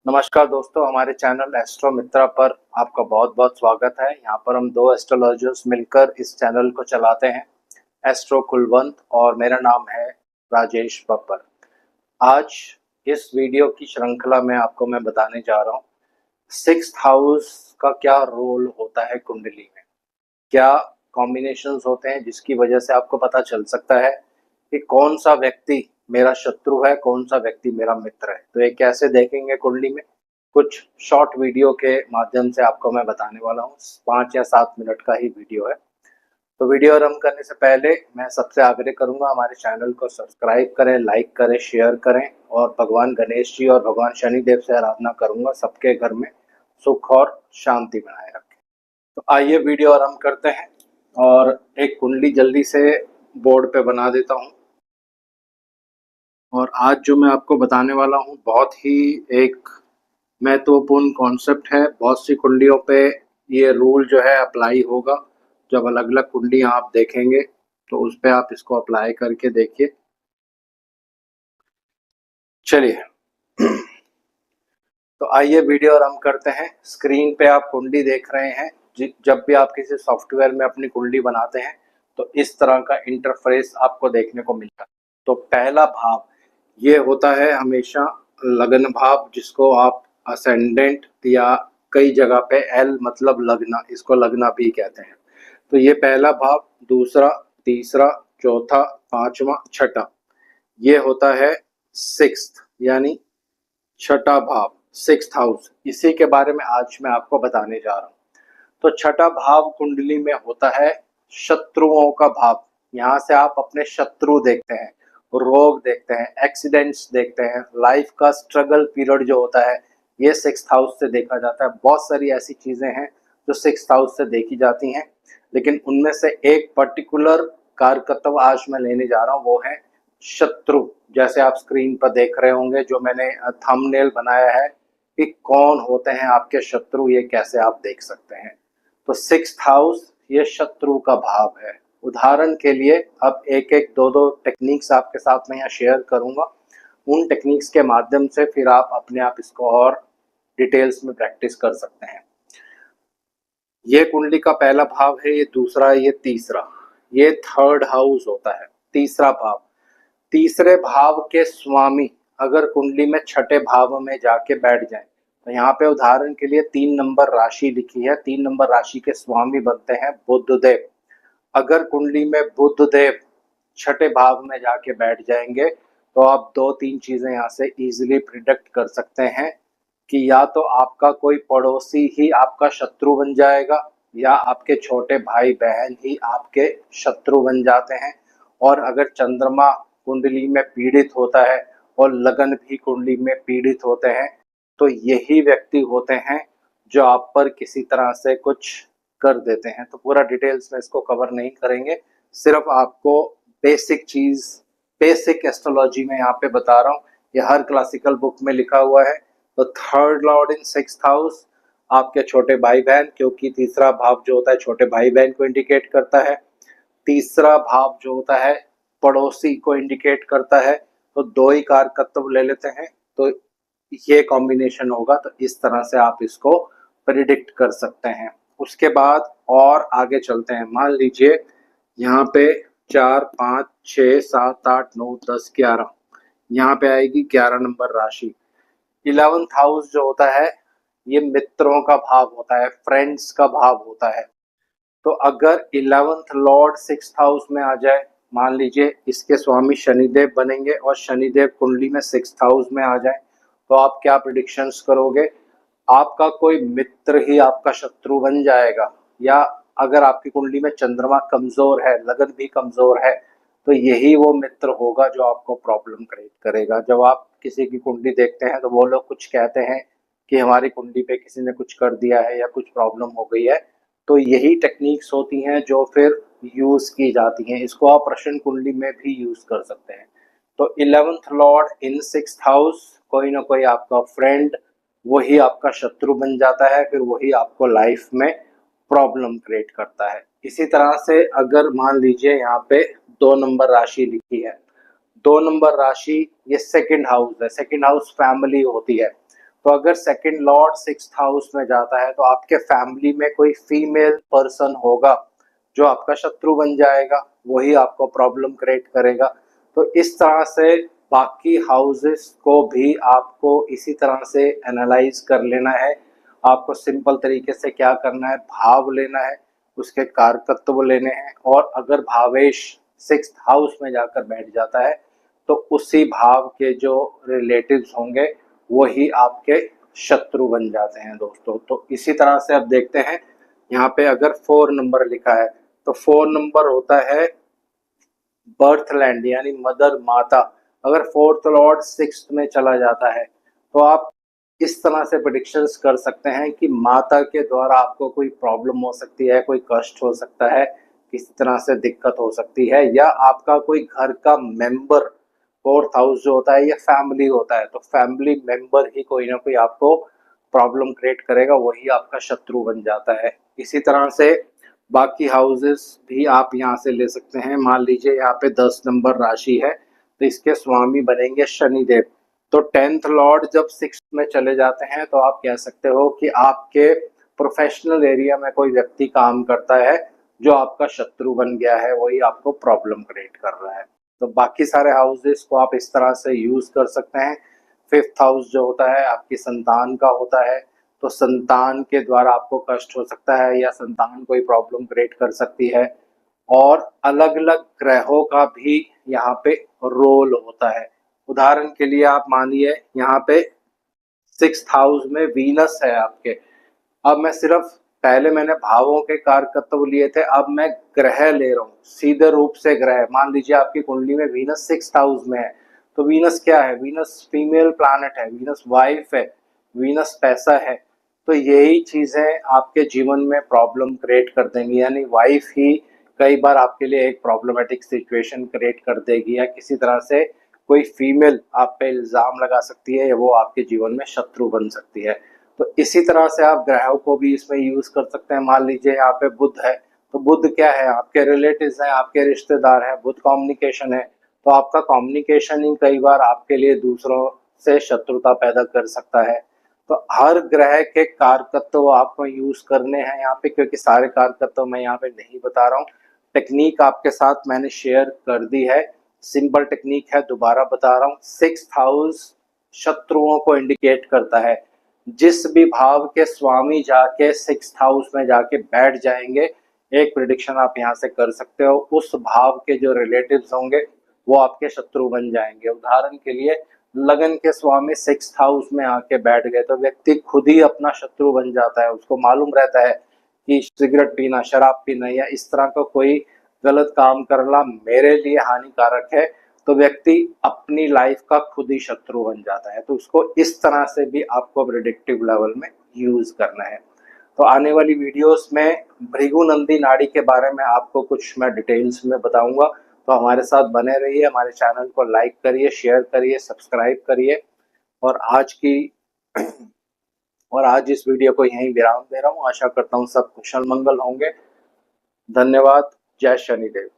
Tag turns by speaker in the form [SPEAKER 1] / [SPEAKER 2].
[SPEAKER 1] नमस्कार दोस्तों, हमारे चैनल एस्ट्रो मित्रा पर आपका बहुत बहुत स्वागत है। यहाँ पर हम दो एस्ट्रोलॉजर्स मिलकर इस चैनल को चलाते हैं, एस्ट्रो कुलवंत और मेरा नाम है राजेश बब्बर। आज इस वीडियो की श्रृंखला में आपको मैं बताने जा रहा हूँ सिक्स्थ हाउस का क्या रोल होता है कुंडली में, क्या कॉम्बिनेशंस होते हैं जिसकी वजह से आपको पता चल सकता है कि कौन सा व्यक्ति मेरा शत्रु है, कौन सा व्यक्ति मेरा मित्र है। तो ये कैसे देखेंगे कुंडली में, कुछ शॉर्ट वीडियो के माध्यम से आपको मैं बताने वाला हूँ। 5 या 7 मिनट का ही वीडियो है। तो वीडियो आरंभ करने से पहले मैं सबसे आग्रह करूंगा, हमारे चैनल को सब्सक्राइब करें, लाइक करें, शेयर करें और भगवान गणेश जी और भगवान शनिदेव से आराधना करूंगा सबके घर में सुख और शांति बनाए रखें। तो आइए वीडियो आरंभ करते हैं और एक कुंडली जल्दी से बोर्ड पे बना देता हूँ। और आज जो मैं आपको बताने वाला हूँ बहुत ही एक महत्वपूर्ण कॉन्सेप्ट है। बहुत सी कुंडलियों पे ये रूल जो है अप्लाई होगा। जब अलग अलग कुंडलियां आप देखेंगे तो उस पे आप इसको अप्लाई करके देखिए। चलिए तो आइए वीडियो आरंभ करते हैं। स्क्रीन पे आप कुंडली देख रहे हैं। जब भी आप किसी सॉफ्टवेयर में अपनी कुंडली बनाते हैं तो इस तरह का इंटरफेस आपको देखने को मिलता है। तो पहला भाव ये होता है हमेशा लगन भाव, जिसको आप असेंडेंट या कई जगह पे एल मतलब लगना, इसको लगना भी कहते हैं। तो ये पहला भाव, दूसरा, तीसरा, चौथा, पांचवा, छठा, ये होता है सिक्स्थ यानी छठा भाव, सिक्स्थ हाउस। इसी के बारे में आज मैं आपको बताने जा रहा हूँ। तो छठा भाव कुंडली में होता है शत्रुओं का भाव। यहाँ से आप अपने शत्रु देखते हैं, रोग देखते हैं, एक्सीडेंट्स देखते हैं, लाइफ का स्ट्रगल पीरियड जो होता है ये सिक्स्थ हाउस से देखा जाता है। बहुत सारी ऐसी चीजें हैं जो सिक्स्थ हाउस से देखी जाती हैं, लेकिन उनमें से एक पर्टिकुलर कारकत्व आज मैं लेने जा रहा हूँ, वो है शत्रु। जैसे आप स्क्रीन पर देख रहे होंगे जो मैंने थंबनेल बनाया है कि कौन होते हैं आपके शत्रु, ये कैसे आप देख सकते हैं। तो सिक्स्थ हाउस ये शत्रु का भाव है। उदाहरण के लिए अब एक एक दो दो टेक्निक्स आपके साथ में यहाँ शेयर करूंगा। उन टेक्निक्स के माध्यम से फिर आप अपने आप इसको और डिटेल्स में प्रैक्टिस कर सकते हैं। ये कुंडली का पहला भाव है, ये दूसरा, ये तीसरा, ये थर्ड हाउस होता है। तीसरा भाव, तीसरे भाव के स्वामी अगर कुंडली में छठे भाव में जाके बैठ जाए तो यहाँ पे उदाहरण के लिए 3 नंबर राशि लिखी है। 3 नंबर राशि के स्वामी बनते हैं बुधदेव। अगर कुंडली में बुधदेव छठे भाव में जाके बैठ जाएंगे तो आप 2-3 चीजें यहाँ से इजीली प्रिडिक्ट कर सकते हैं कि या तो आपका कोई पड़ोसी ही आपका शत्रु बन जाएगा या आपके छोटे भाई बहन ही आपके शत्रु बन जाते हैं। और अगर चंद्रमा कुंडली में पीड़ित होता है और लगन भी कुंडली में पीड़ित होते हैं तो यही व्यक्ति होते हैं जो आप पर किसी तरह से कुछ कर देते हैं। तो पूरा डिटेल्स में इसको कवर नहीं करेंगे, सिर्फ आपको बेसिक चीज, बेसिक एस्ट्रोलॉजी में यहाँ पे बता रहा हूँ। ये हर क्लासिकल बुक में लिखा हुआ है। तो थर्ड लॉर्ड इन सिक्स्थ हाउस आपके छोटे भाई बहन, क्योंकि तीसरा भाव जो होता है छोटे भाई बहन को इंडिकेट करता है। तीसरा भाव जो होता है पड़ोसी को इंडिकेट करता है। तो दो ही कारकत्व ले लेते हैं तो ये कॉम्बिनेशन होगा। तो इस तरह से आप इसको प्रिडिक्ट कर सकते हैं। उसके बाद और आगे चलते हैं। मान लीजिए यहाँ पे 4, 5, 6, 7, 8, 9, 10, 11, यहाँ पे आएगी 11 नंबर राशि। 11th हाउस जो होता है ये मित्रों का भाव होता है, फ्रेंड्स का भाव होता है। तो अगर 11th लॉर्ड 6th हाउस में आ जाए, मान लीजिए इसके स्वामी शनिदेव बनेंगे और शनिदेव कुंडली में 6th हाउस में आ जाए तो आप क्या प्रिडिक्शंस करोगे? आपका कोई मित्र ही आपका शत्रु बन जाएगा। या अगर आपकी कुंडली में चंद्रमा कमजोर है, लगन भी कमजोर है, तो यही वो मित्र होगा जो आपको प्रॉब्लम क्रिएट करेगा। जब आप किसी की कुंडली देखते हैं तो वो लोग कुछ कहते हैं कि हमारी कुंडली पे किसी ने कुछ कर दिया है या कुछ प्रॉब्लम हो गई है, तो यही टेक्निक्स होती हैं जो फिर यूज की जाती हैं। इसको आप प्रश्न कुंडली में भी यूज कर सकते हैं। तो 11th लॉर्ड इन 6th हाउस, कोई ना कोई आपका फ्रेंड वही आपका शत्रु बन जाता है, फिर वही आपको लाइफ में प्रॉब्लम क्रिएट करता है। इसी तरह से अगर मान लीजिए यहाँ पे 2 नंबर राशि लिखी है, 2 नंबर राशि ये सेकंड हाउस है। सेकंड हाउस फैमिली होती है। तो अगर सेकंड लॉर्ड 6th हाउस में जाता है तो आपके फैमिली में कोई फीमेल पर्सन होगा जो आपका शत्रु बन जाएगा, वही आपको प्रॉब्लम क्रिएट करेगा। तो इस तरह से बाकी हाउसेस को भी आपको इसी तरह से एनालाइज कर लेना है। आपको सिंपल तरीके से क्या करना है, भाव लेना है, उसके कारकत्व लेने हैं, और अगर भावेश 6th हाउस में जाकर बैठ जाता है तो उसी भाव के जो रिलेटिव्स होंगे वही आपके शत्रु बन जाते हैं दोस्तों। तो इसी तरह से अब देखते हैं, यहाँ पे अगर 4 नंबर लिखा है तो 4 नंबर होता है बर्थ लैंड यानी मदर माता। अगर 4th लॉर्ड 6th में चला जाता है तो आप इस तरह से प्रेडिक्शंस कर सकते हैं कि माता के द्वारा आपको कोई प्रॉब्लम हो सकती है, कोई कष्ट हो सकता है, किसी तरह से दिक्कत हो सकती है, या आपका कोई घर का मेंबर, 4th हाउस जो होता है ये फैमिली होता है, तो फैमिली मेंबर ही कोई ना कोई आपको प्रॉब्लम क्रिएट करेगा, वही आपका शत्रु बन जाता है। इसी तरह से बाकी हाउसेस भी आप यहाँ से ले सकते हैं। मान लीजिए यहाँ पे 10 नंबर राशि है तो इसके स्वामी बनेंगे शनिदेव। तो 10th लॉर्ड जब 6th में चले जाते हैं तो आप कह सकते हो कि आपके प्रोफेशनल एरिया में कोई व्यक्ति काम करता है जो आपका शत्रु बन गया है, वही आपको प्रॉब्लम क्रिएट कर रहा है। तो बाकी सारे हाउसेस को आप इस तरह से यूज कर सकते हैं। 5th हाउस जो होता है आपकी संतान का होता है, तो संतान के द्वारा आपको कष्ट हो सकता है या संतान कोई प्रॉब्लम क्रिएट कर सकती है। और अलग अलग ग्रहों का भी यहाँ पे रोल होता है। उदाहरण के लिए आप मानिए यहाँ पे 6th हाउस में वीनस है आपके। अब मैं सिर्फ, पहले मैंने भावों के कारकत्व लिए थे, अब मैं ग्रह ले रहा हूँ, सीधे रूप से ग्रह। मान लीजिए आपकी कुंडली में वीनस 6th हाउस में है, तो वीनस क्या है, वीनस फीमेल प्लैनेट है, वीनस वाइफ है, वीनस पैसा है। तो यही चीजें आपके जीवन में प्रॉब्लम क्रिएट कर देंगी, यानी वाइफ ही कई बार आपके लिए एक प्रॉब्लमेटिक सिचुएशन क्रिएट कर देगी, या किसी तरह से कोई फीमेल आप पे इल्जाम लगा सकती है, या वो आपके जीवन में शत्रु बन सकती है। तो इसी तरह से आप ग्रहों को भी इसमें यूज कर सकते हैं। मान लीजिए यहाँ पे बुध है, तो बुध क्या है, आपके रिलेटिव्स हैं, आपके रिश्तेदार हैं, बुध कम्युनिकेशन है। तो आपका कम्युनिकेशन ही कई बार आपके लिए दूसरों से शत्रुता पैदा कर सकता है। तो हर ग्रह के कारकत्व आपको यूज करने हैं यहाँ पे, क्योंकि सारे कारकत्व मैं यहाँ पे नहीं बता रहा हूँ। टेक्निक आपके साथ मैंने शेयर कर दी है, सिंपल टेक्निक है, दोबारा बता रहा हूँ। 6th हाउस शत्रुओं को इंडिकेट करता है। जिस भी भाव के स्वामी जाके 6th हाउस में जाके बैठ जाएंगे, एक प्रिडिक्शन आप यहाँ से कर सकते हो, उस भाव के जो रिलेटिव्स होंगे वो आपके शत्रु बन जाएंगे। उदाहरण के लिए लगन के स्वामी 6th हाउस में आके बैठ गए तो व्यक्ति खुद ही अपना शत्रु बन जाता है। उसको मालूम रहता है कि सिगरेट पीना, शराब पीना या इस तरह का कोई गलत काम करना मेरे लिए हानिकारक है, तो व्यक्ति अपनी लाइफ का खुद ही शत्रु बन जाता है। तो उसको इस तरह से भी आपको प्रेडिक्टिव लेवल में यूज करना है। तो आने वाली वीडियोस में भृगु नंदी नाड़ी के बारे में आपको कुछ मैं डिटेल्स में बताऊंगा। तो हमारे साथ बने रहिए, हमारे चैनल को लाइक करिए, शेयर करिए, सब्सक्राइब करिए। और आज इस वीडियो को यहीं विराम दे रहा हूँ। आशा करता हूँ सब कुशल मंगल होंगे। धन्यवाद। जय शनिदेव।